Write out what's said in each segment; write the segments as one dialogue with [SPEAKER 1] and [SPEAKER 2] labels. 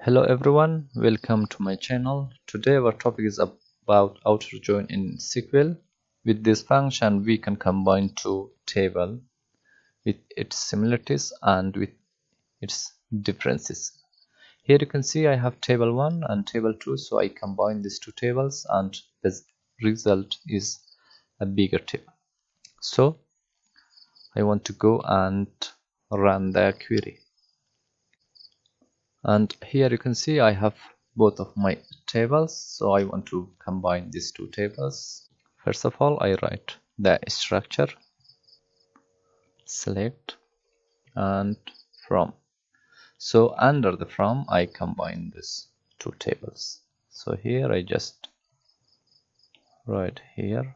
[SPEAKER 1] Hello everyone, welcome to my channel. Today our topic is about outer join in SQL. With this function we can combine two tables with its similarities and with its differences. Here you can see I have table 1 and table 2, so I combine these two tables and the result is a bigger table. So I want to go and run the query. And here you can see I have both of my tables, so I want to combine these two tables. First of all, I write the structure, select, and from. So under the from, I combine these two tables. So here I just write here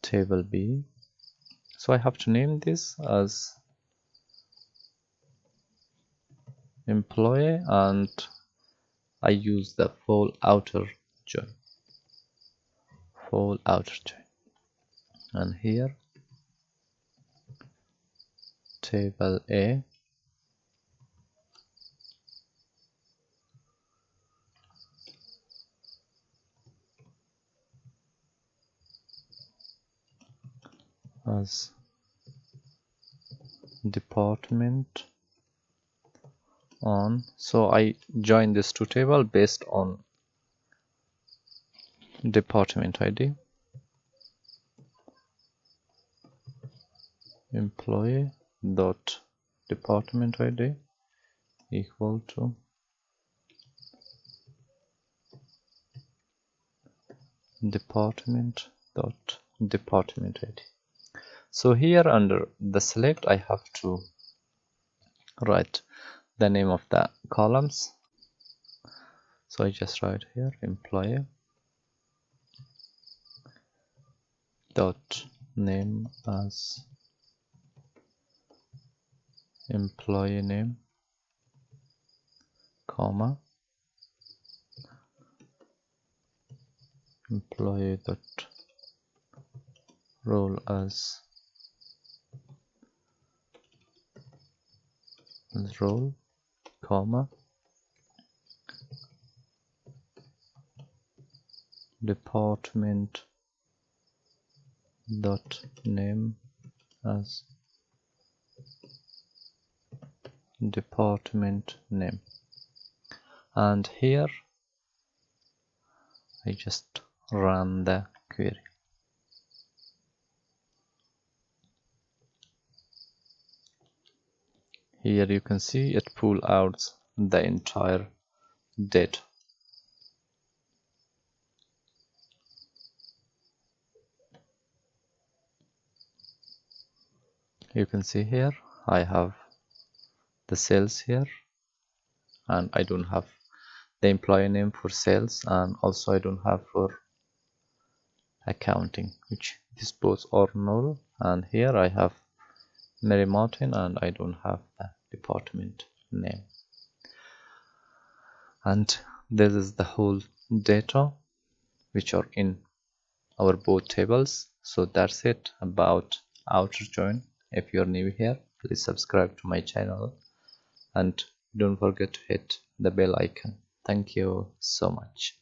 [SPEAKER 1] table B. So I have to name this as employee, and I use the full outer join. Full outer join. And here table A, as department on. So I join this two table based on department ID, employee dot department ID equal to department dot department ID. So here under the select I have to write the name of the columns. So I just write here employee dot name as employee name, comma employee dot role as role, comma department dot name as department name. And here I just run the query. Here you can see it pull out the entire data. You can see here I have the sales here, and I don't have the employee name for sales, and also I don't have for accounting, which these both are null. And here I have Mary Martin, and I don't have the department name. And this is the whole data which are in our both tables. So that's it about outer join. If you're new here, please subscribe to my channel and don't forget to hit the bell icon. Thank you so much.